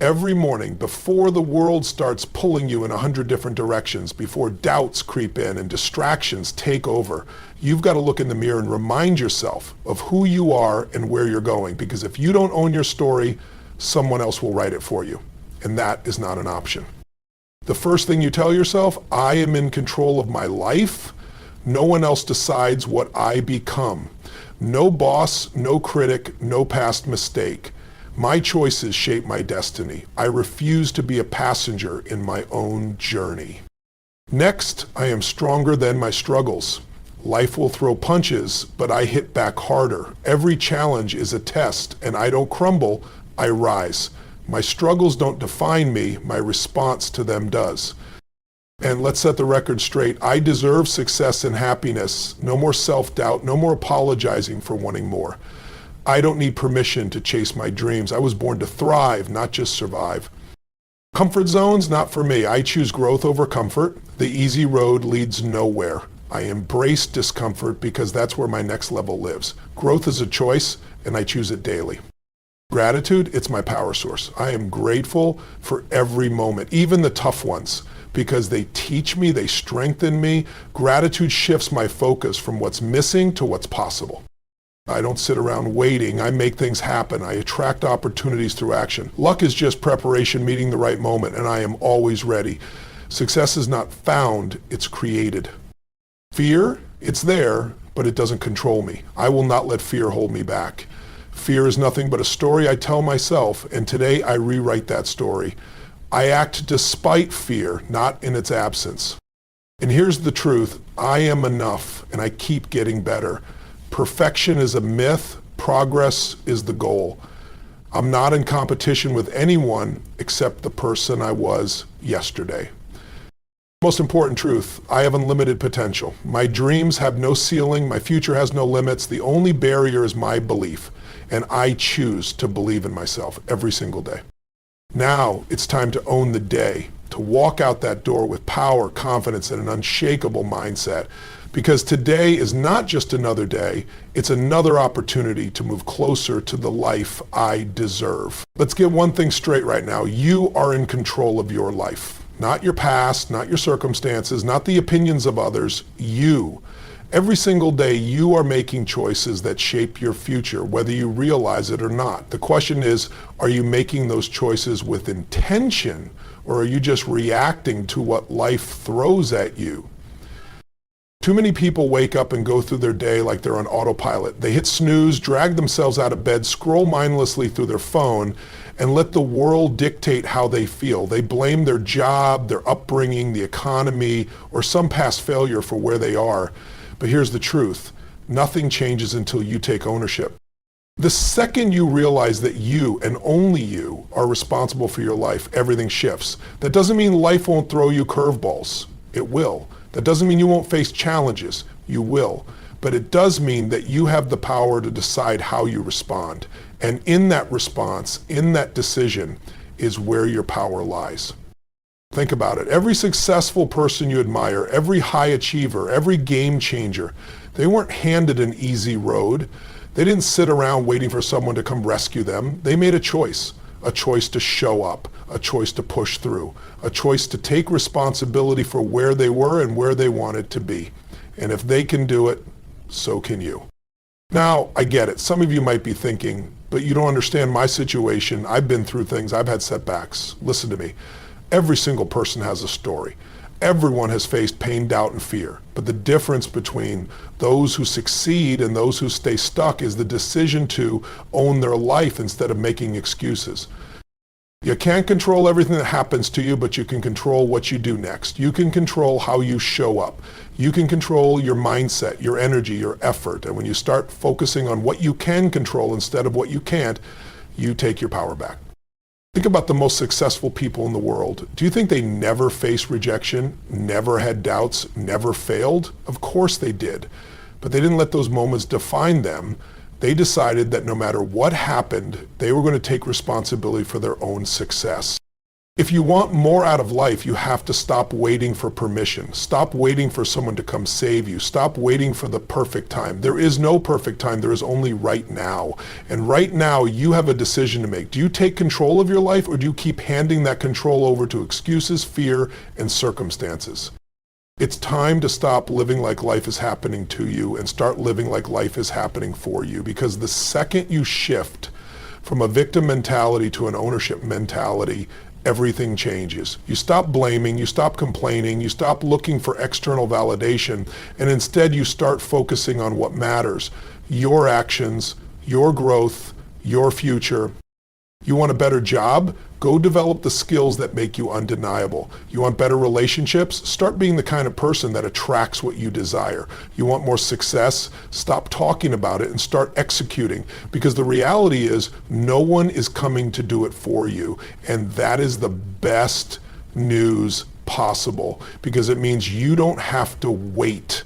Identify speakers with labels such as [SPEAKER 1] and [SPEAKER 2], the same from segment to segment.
[SPEAKER 1] Every morning, before the world starts pulling you in 100 different directions, before doubts creep in and distractions take over, you've got to look in the mirror and remind yourself of who you are and where you're going. Because if you don't own your story, someone else will write it for you. And that is not an option. The first thing you tell yourself, I am in control of my life. No one else decides what I become. No boss, no critic, no past mistake. My choices shape my destiny. I refuse to be a passenger in my own journey. Next, I am stronger than my struggles. Life will throw punches, but I hit back harder. Every challenge is a test, and I don't crumble, I rise. My struggles don't define me, my response to them does. And let's set the record straight. I deserve success and happiness. No more self-doubt, no more apologizing for wanting more. I don't need permission to chase my dreams. I was born to thrive, not just survive. Comfort zones, not for me. I choose growth over comfort. The easy road leads nowhere. I embrace discomfort because that's where my next level lives. Growth is a choice, and I choose it daily. Gratitude, it's my power source. I am grateful for every moment, even the tough ones, because they teach me, they strengthen me. Gratitude shifts my focus from what's missing to what's possible. I don't sit around waiting. I make things happen. I attract opportunities through action. Luck is just preparation meeting the right moment, and I am always ready. Success is not found, it's created. Fear, it's there, but it doesn't control me. I will not let fear hold me back. Fear is nothing but a story I tell myself, and today I rewrite that story. I act despite fear, not in its absence. And here's the truth, I am enough, and I keep getting better. Perfection is a myth, progress is the goal. I'm not in competition with anyone except the person I was yesterday. Most important truth, I have unlimited potential. My dreams have no ceiling, my future has no limits. The only barrier is my belief, and I choose to believe in myself every single day. Now it's time to own the day, to walk out that door with power, confidence, and an unshakable mindset. Because today is not just another day, it's another opportunity to move closer to the life I deserve. Let's get one thing straight right now. You are in control of your life. Not your past, not your circumstances, not the opinions of others, you. Every single day you are making choices that shape your future, whether you realize it or not. The question is, are you making those choices with intention, or are you just reacting to what life throws at you? Too many people wake up and go through their day like they're on autopilot. They hit snooze, drag themselves out of bed, scroll mindlessly through their phone, and let the world dictate how they feel. They blame their job, their upbringing, the economy, or some past failure for where they are. But here's the truth. Nothing changes until you take ownership. The second you realize that you, and only you, are responsible for your life, everything shifts. That doesn't mean life won't throw you curveballs. It will. That doesn't mean you won't face challenges. You will. But it does mean that you have the power to decide how you respond. And in that response, in that decision, is where your power lies. Think about it. Every successful person you admire, every high achiever, every game changer, they weren't handed an easy road. They didn't sit around waiting for someone to come rescue them. They made a choice to show up, a choice to push through, a choice to take responsibility for where they were and where they wanted to be. And if they can do it, so can you. Now, I get it. Some of you might be thinking, but you don't understand my situation. I've been through things. I've had setbacks. Listen to me. Every single person has a story. Everyone has faced pain, doubt, and fear. But the difference between those who succeed and those who stay stuck is the decision to own their life instead of making excuses. You can't control everything that happens to you, but you can control what you do next. You can control how you show up. You can control your mindset, your energy, your effort. And when you start focusing on what you can control instead of what you can't, you take your power back. Think about the most successful people in the world. Do you think they never faced rejection, never had doubts, never failed? Of course they did. But they didn't let those moments define them. They decided that no matter what happened, they were going to take responsibility for their own success. If you want more out of life, you have to stop waiting for permission. Stop waiting for someone to come save you. Stop waiting for the perfect time. There is no perfect time. There is only right now. And right now, you have a decision to make. Do you take control of your life, or do you keep handing that control over to excuses, fear, and circumstances? It's time to stop living like life is happening to you and start living like life is happening for you. Because the second you shift from a victim mentality to an ownership mentality, everything changes. You stop blaming, you stop complaining, you stop looking for external validation, and instead you start focusing on what matters: your actions, your growth, your future. You want a better job? Go develop the skills that make you undeniable. You want better relationships? Start being the kind of person that attracts what you desire. You want more success? Stop talking about it and start executing. Because the reality is, no one is coming to do it for you. And that is the best news possible, because it means you don't have to wait.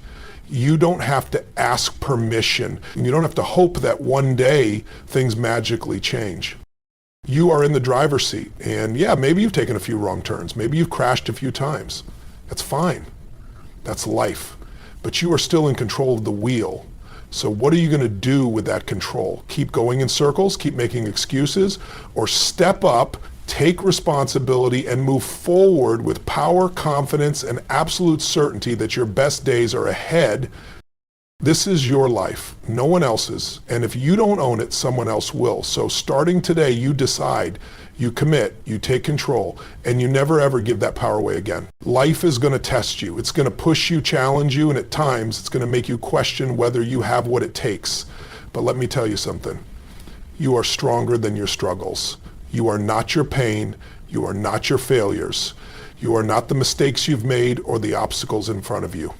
[SPEAKER 1] You don't have to ask permission. You don't have to hope that one day things magically change. You are in the driver's seat, and yeah, maybe you've taken a few wrong turns. Maybe you've crashed a few times. That's fine. That's life. But you are still in control of the wheel. So what are you going to do with that control? Keep going in circles, keep making excuses, or step up, take responsibility, and move forward with power, confidence, and absolute certainty that your best days are ahead. This is your life, no one else's, and if you don't own it, someone else will. So starting today, you decide, you commit, you take control, and you never ever give that power away again. Life is going to test you. It's going to push you, challenge you, and at times it's going to make you question whether you have what it takes. But let me tell you something. You are stronger than your struggles. You are not your pain. You are not your failures. You are not the mistakes you've made or the obstacles in front of you.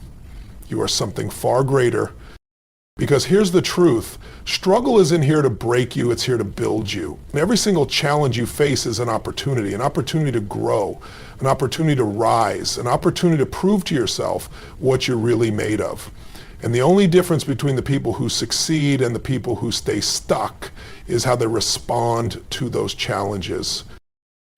[SPEAKER 1] You are something far greater. Because here's the truth. Struggle isn't here to break you, it's here to build you. And every single challenge you face is an opportunity to grow, an opportunity to rise, an opportunity to prove to yourself what you're really made of. And the only difference between the people who succeed and the people who stay stuck is how they respond to those challenges.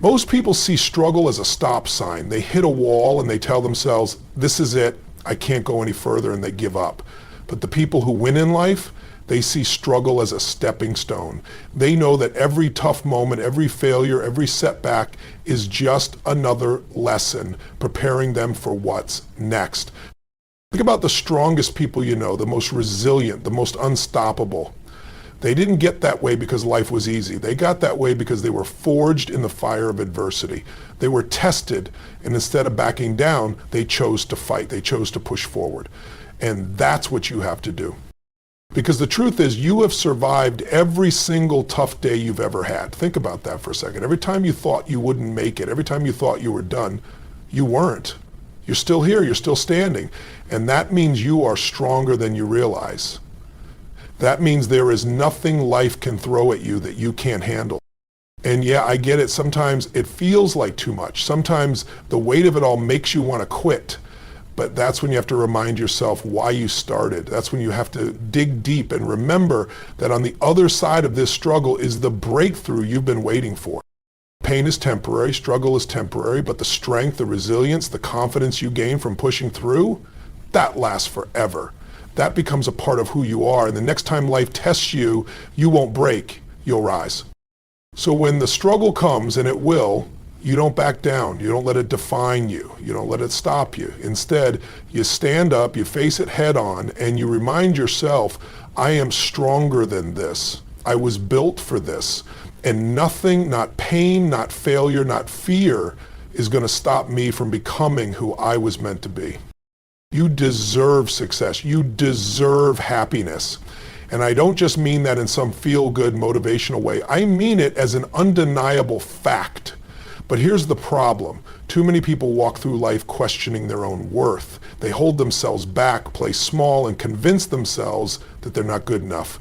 [SPEAKER 1] Most people see struggle as a stop sign. They hit a wall and they tell themselves, this is it, I can't go any further, and they give up. But the people who win in life, they see struggle as a stepping stone. They know that every tough moment, every failure, every setback is just another lesson, preparing them for what's next. Think about the strongest people you know, the most resilient, the most unstoppable. They didn't get that way because life was easy. They got that way because they were forged in the fire of adversity. They were tested, and instead of backing down, they chose to fight. They chose to push forward. And that's what you have to do. Because the truth is, you have survived every single tough day you've ever had. Think about that for a second. Every time you thought you wouldn't make it, every time you thought you were done, you weren't. You're still here, you're still standing. And that means you are stronger than you realize. That means there is nothing life can throw at you that you can't handle. And yeah, I get it. Sometimes it feels like too much. Sometimes the weight of it all makes you want to quit. But that's when you have to remind yourself why you started. That's when you have to dig deep and remember that on the other side of this struggle is the breakthrough you've been waiting for. Pain is temporary, struggle is temporary, but the strength, the resilience, the confidence you gain from pushing through, that lasts forever. That becomes a part of who you are, and the next time life tests you, you won't break, you'll rise. So when the struggle comes, and it will, you don't back down. You don't let it define you. You don't let it stop you. Instead, you stand up, you face it head on, and you remind yourself, I am stronger than this. I was built for this. And nothing, not pain, not failure, not fear, is going to stop me from becoming who I was meant to be. You deserve success. You deserve happiness. And I don't just mean that in some feel-good motivational way. I mean it as an undeniable fact. But here's the problem. Too many people walk through life questioning their own worth. They hold themselves back, play small, and convince themselves that they're not good enough.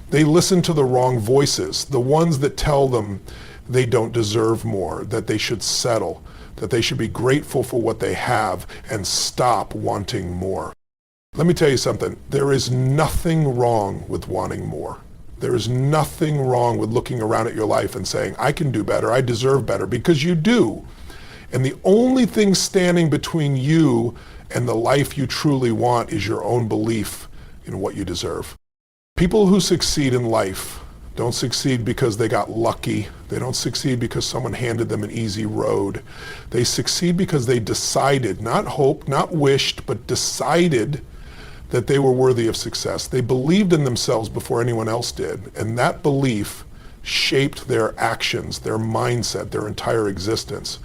[SPEAKER 1] They listen to the wrong voices, the ones that tell them they don't deserve more, that they should settle, that they should be grateful for what they have and stop wanting more. Let me tell you something. There is nothing wrong with wanting more. There is nothing wrong with looking around at your life and saying, I can do better, I deserve better, because you do. And the only thing standing between you and the life you truly want is your own belief in what you deserve. People who succeed in life don't succeed because they got lucky. They don't succeed because someone handed them an easy road. They succeed because they decided, not hoped, not wished, but decided that they were worthy of success. They believed in themselves before anyone else did. And that belief shaped their actions, their mindset, their entire existence.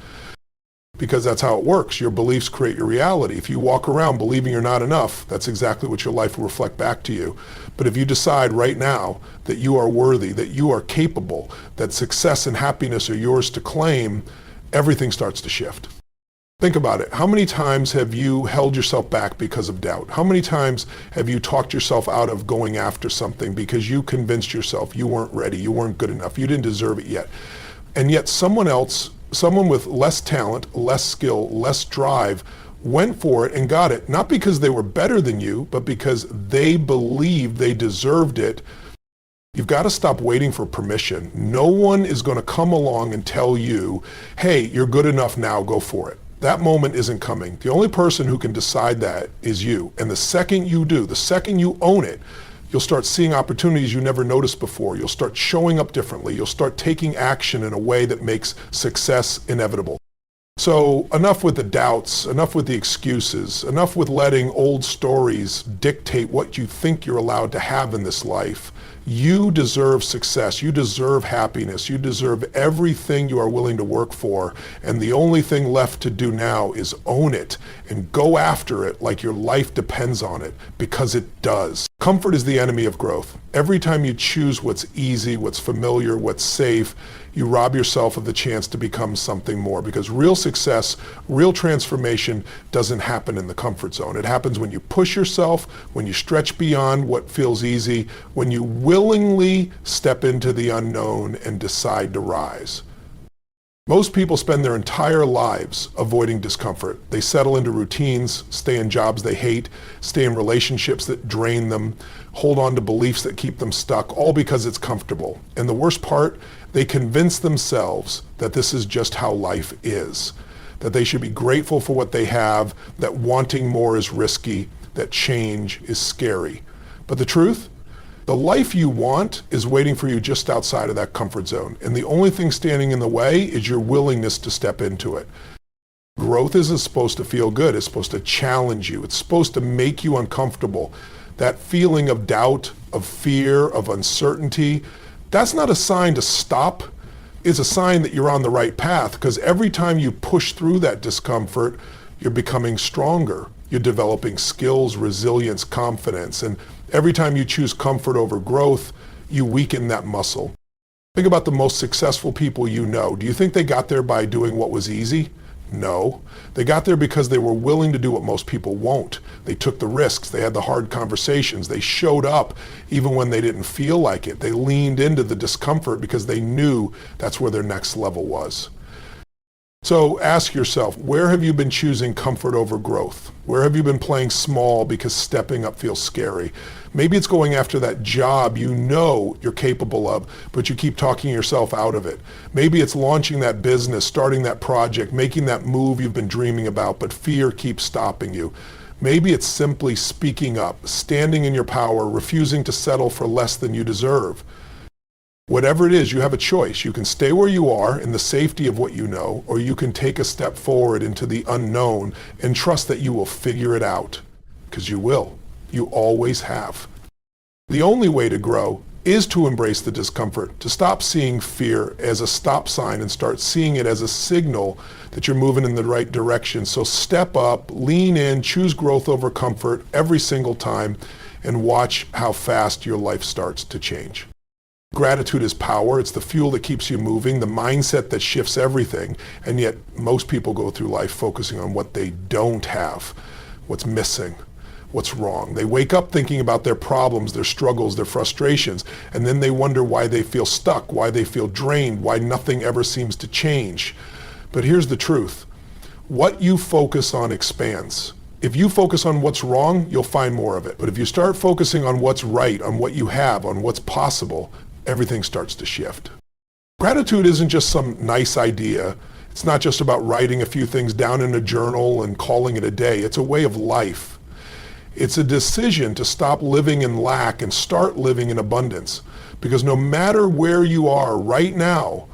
[SPEAKER 1] Because that's how it works. Your beliefs create your reality. If you walk around believing you're not enough, that's exactly what your life will reflect back to you. But if you decide right now that you are worthy, that you are capable, that success and happiness are yours to claim, everything starts to shift. Think about it. How many times have you held yourself back because of doubt? How many times have you talked yourself out of going after something because you convinced yourself you weren't ready, you weren't good enough, you didn't deserve it yet? And yet someone else, someone with less talent, less skill, less drive, went for it and got it, not because they were better than you, but because they believed they deserved it. You've got to stop waiting for permission. No one is going to come along and tell you, hey, you're good enough now, go for it. That moment isn't coming. The only person who can decide that is you. And the second you do, the second you own it, you'll start seeing opportunities you never noticed before. You'll start showing up differently. You'll start taking action in a way that makes success inevitable. So enough with the doubts, enough with the excuses, enough with letting old stories dictate what you think you're allowed to have in this life. You deserve success. You deserve happiness. You deserve everything you are willing to work for. And the only thing left to do now is own it and go after it like your life depends on it, because it does. Comfort is the enemy of growth. Every time you choose what's easy, what's familiar, what's safe, you rob yourself of the chance to become something more, because real success, real transformation doesn't happen in the comfort zone. It happens when you push yourself, when you stretch beyond what feels easy, when you willingly step into the unknown and decide to rise. Most people spend their entire lives avoiding discomfort. They settle into routines, stay in jobs they hate, stay in relationships that drain them, hold on to beliefs that keep them stuck, all because it's comfortable. And the worst part, they convince themselves that this is just how life is, that they should be grateful for what they have, that wanting more is risky, that change is scary. But the truth? The life you want is waiting for you just outside of that comfort zone. And the only thing standing in the way is your willingness to step into it. Growth isn't supposed to feel good. It's supposed to challenge you. It's supposed to make you uncomfortable. That feeling of doubt, of fear, of uncertainty, that's not a sign to stop. It's a sign that you're on the right path, because every time you push through that discomfort, you're becoming stronger. You're developing skills, resilience, confidence. And every time you choose comfort over growth, you weaken that muscle. Think about the most successful people you know. Do you think they got there by doing what was easy? No. They got there because they were willing to do what most people won't. They took the risks. They had the hard conversations. They showed up even when they didn't feel like it. They leaned into the discomfort because they knew that's where their next level was. So ask yourself, where have you been choosing comfort over growth? Where have you been playing small because stepping up feels scary? Maybe it's going after that job you know you're capable of, but you keep talking yourself out of it. Maybe it's launching that business, starting that project, making that move you've been dreaming about, but fear keeps stopping you. Maybe it's simply speaking up, standing in your power, refusing to settle for less than you deserve. Whatever it is, you have a choice. You can stay where you are in the safety of what you know, or you can take a step forward into the unknown and trust that you will figure it out, because you will. You always have. The only way to grow is to embrace the discomfort, to stop seeing fear as a stop sign and start seeing it as a signal that you're moving in the right direction. So step up, lean in, choose growth over comfort every single time, and watch how fast your life starts to change. Gratitude is power. It's the fuel that keeps you moving, the mindset that shifts everything. And yet most people go through life focusing on what they don't have, what's missing, what's wrong. They wake up thinking about their problems, their struggles, their frustrations, and then they wonder why they feel stuck, why they feel drained, why nothing ever seems to change. But here's the truth. What you focus on expands. If you focus on what's wrong, you'll find more of it. But if you start focusing on what's right, on what you have, on what's possible, everything starts to shift. Gratitude isn't just some nice idea. It's not just about writing a few things down in a journal and calling it a day. It's a way of life. It's a decision to stop living in lack and start living in abundance. Because no matter where you are right now,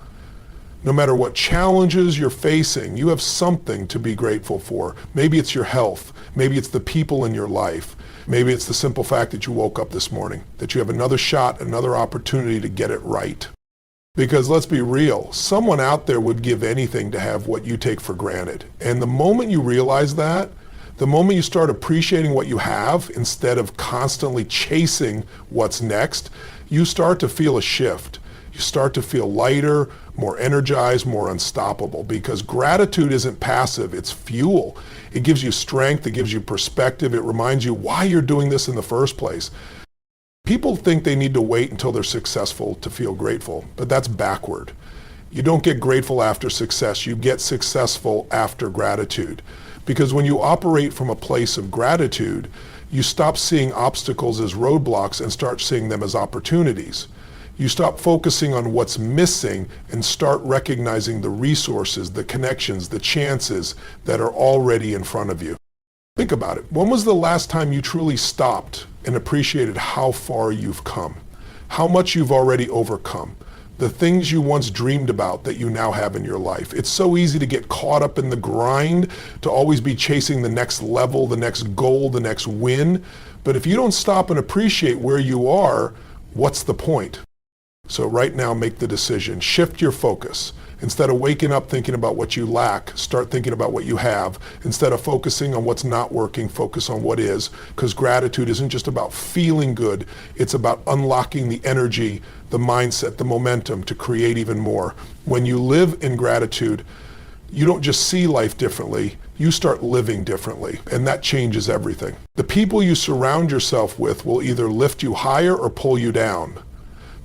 [SPEAKER 1] no matter what challenges you're facing, you have something to be grateful for. Maybe it's your health. Maybe it's the people in your life. Maybe it's the simple fact that you woke up this morning, that you have another shot, another opportunity to get it right. Because let's be real, someone out there would give anything to have what you take for granted. And the moment you realize that, the moment you start appreciating what you have instead of constantly chasing what's next, you start to feel a shift. You start to feel lighter, more energized, more unstoppable, because gratitude isn't passive, it's fuel. It gives you strength, it gives you perspective, it reminds you why you're doing this in the first place. People think they need to wait until they're successful to feel grateful, but that's backward. You don't get grateful after success, you get successful after gratitude. Because when you operate from a place of gratitude, you stop seeing obstacles as roadblocks and start seeing them as opportunities. You stop focusing on what's missing and start recognizing the resources, the connections, the chances that are already in front of you. Think about it. When was the last time you truly stopped and appreciated how far you've come? How much you've already overcome? The things you once dreamed about that you now have in your life. It's so easy to get caught up in the grind, to always be chasing the next level, the next goal, the next win. But if you don't stop and appreciate where you are, what's the point? So right now, make the decision. Shift your focus. Instead of waking up thinking about what you lack, start thinking about what you have. Instead of focusing on what's not working, focus on what is. Because gratitude isn't just about feeling good. It's about unlocking the energy, the mindset, the momentum to create even more. When you live in gratitude, you don't just see life differently, you start living differently, and that changes everything. The people you surround yourself with will either lift you higher or pull you down.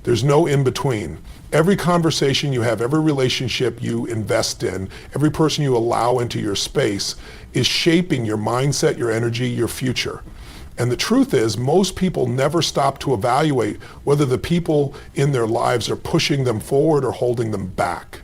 [SPEAKER 1] There's no in between. Every conversation you have, every relationship you invest in, every person you allow into your space is shaping your mindset, your energy, your future. And the truth is, most people never stop to evaluate whether the people in their lives are pushing them forward or holding them back.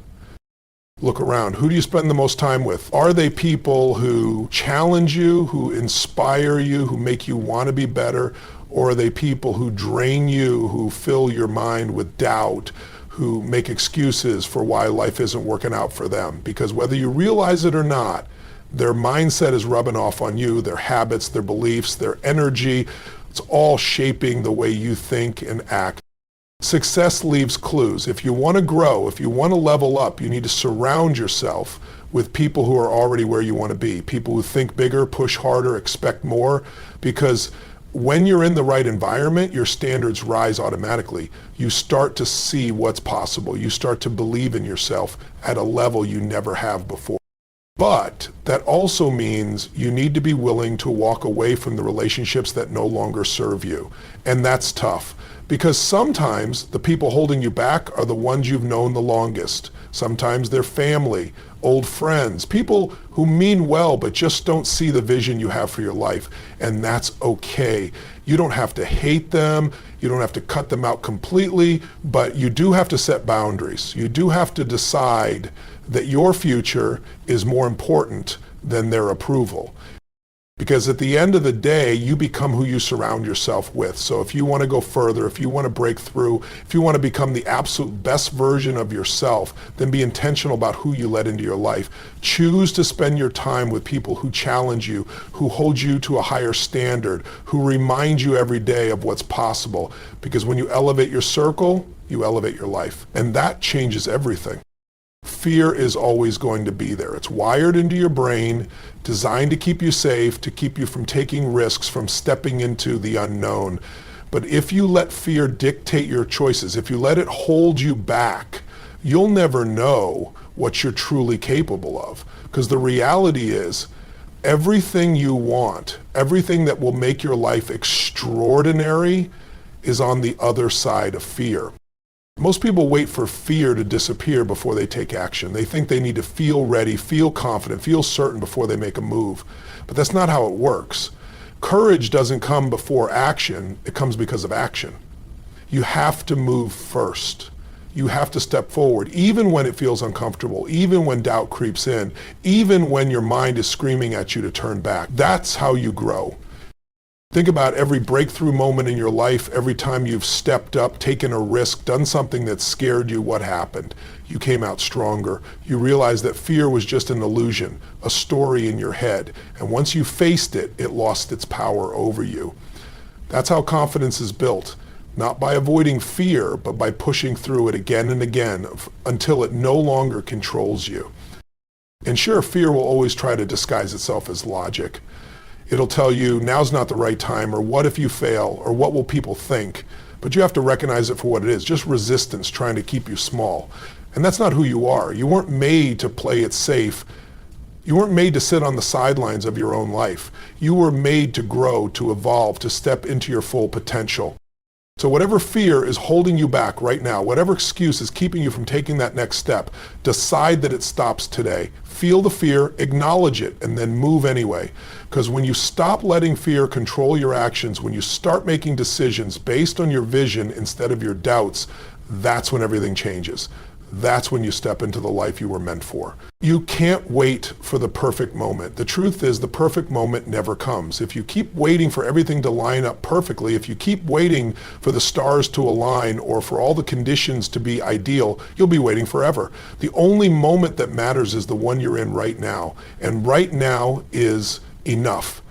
[SPEAKER 1] Look around. Who do you spend the most time with? Are they people who challenge you, who inspire you, who make you want to be better? Or are they people who drain you, who fill your mind with doubt, who make excuses for why life isn't working out for them? Because whether you realize it or not, their mindset is rubbing off on you, their habits, their beliefs, their energy. It's all shaping the way you think and act. Success leaves clues. If you want to grow, if you want to level up, you need to surround yourself with people who are already where you want to be. People who think bigger, push harder, expect more. Because when you're in the right environment, your standards rise automatically. You start to see what's possible. You start to believe in yourself at a level you never have before. But that also means you need to be willing to walk away from the relationships that no longer serve you. And that's tough, because sometimes the people holding you back are the ones you've known the longest. Sometimes they're family, old friends, people who mean well but just don't see the vision you have for your life. And that's okay. You don't have to hate them. You don't have to cut them out completely, but you do have to set boundaries. You do have to decide that your future is more important than their approval. Because at the end of the day, you become who you surround yourself with. So if you want to go further, if you want to break through, if you want to become the absolute best version of yourself, then be intentional about who you let into your life. Choose to spend your time with people who challenge you, who hold you to a higher standard, who remind you every day of what's possible. Because when you elevate your circle, you elevate your life. And that changes everything. Fear is always going to be there. It's wired into your brain, designed to keep you safe, to keep you from taking risks, from stepping into the unknown. But if you let fear dictate your choices, if you let it hold you back, you'll never know what you're truly capable of. Because the reality is, everything you want, everything that will make your life extraordinary is on the other side of fear. Most people wait for fear to disappear before they take action. They think they need to feel ready, feel confident, feel certain before they make a move. But that's not how it works. Courage doesn't come before action, it comes because of action. You have to move first. You have to step forward, even when it feels uncomfortable, even when doubt creeps in, even when your mind is screaming at you to turn back. That's how you grow. Think about every breakthrough moment in your life, every time you've stepped up, taken a risk, done something that scared you. What happened? You came out stronger. You realized that fear was just an illusion, a story in your head. And once you faced it, it lost its power over you. That's how confidence is built. Not by avoiding fear, but by pushing through it again and again until it no longer controls you. And sure, fear will always try to disguise itself as logic. It'll tell you now's not the right time, or what if you fail, or what will people think? But you have to recognize it for what it is, just resistance trying to keep you small. And that's not who you are. You weren't made to play it safe. You weren't made to sit on the sidelines of your own life. You were made to grow, to evolve, to step into your full potential. So whatever fear is holding you back right now, whatever excuse is keeping you from taking that next step, decide that it stops today. Feel the fear, acknowledge it, and then move anyway. Because when you stop letting fear control your actions, when you start making decisions based on your vision instead of your doubts, that's when everything changes. That's when you step into the life you were meant for. You can't wait for the perfect moment. The truth is the perfect moment never comes. If you keep waiting for everything to line up perfectly, if you keep waiting for the stars to align or for all the conditions to be ideal, you'll be waiting forever. The only moment that matters is the one you're in right now. And right now is enough.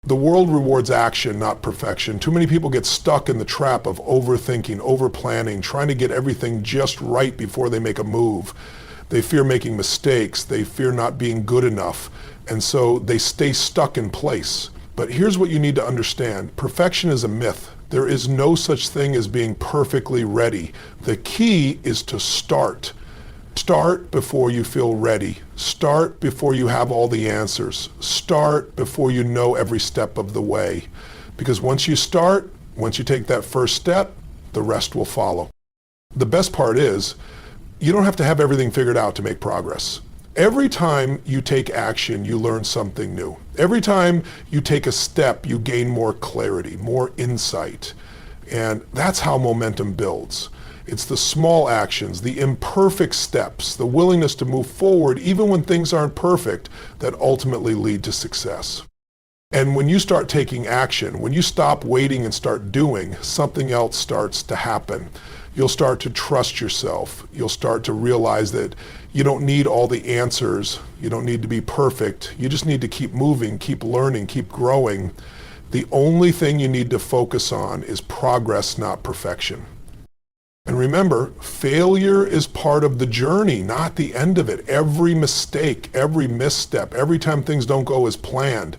[SPEAKER 1] The world rewards action, not perfection. Too many people get stuck in the trap of overthinking, overplanning, trying to get everything just right before they make a move. They fear making mistakes. They fear not being good enough. And so they stay stuck in place. But here's what you need to understand. Perfection is a myth. There is no such thing as being perfectly ready. The key is to start. Start before you feel ready. Start before you have all the answers. Start before you know every step of the way. Because once you start, once you take that first step, the rest will follow. The best part is, you don't have to have everything figured out to make progress. Every time you take action, you learn something new. Every time you take a step, you gain more clarity, more insight. And that's how momentum builds. It's the small actions, the imperfect steps, the willingness to move forward even when things aren't perfect that ultimately lead to success. And when you start taking action, when you stop waiting and start doing, something else starts to happen. You'll start to trust yourself. You'll start to realize that you don't need all the answers. You don't need to be perfect. You just need to keep moving, keep learning, keep growing. The only thing you need to focus on is progress, not perfection. And remember, failure is part of the journey, not the end of it. Every mistake, every misstep, every time things don't go as planned,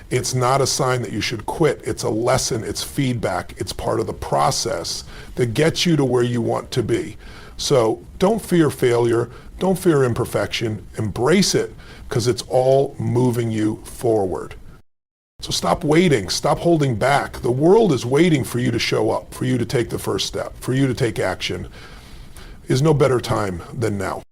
[SPEAKER 1] it's not a sign that you should quit. It's a lesson, it's feedback, it's part of the process that gets you to where you want to be. So don't fear failure, don't fear imperfection, embrace it because it's all moving you forward. So stop waiting, stop holding back. The world is waiting for you to show up, for you to take the first step, for you to take action. There's no better time than now.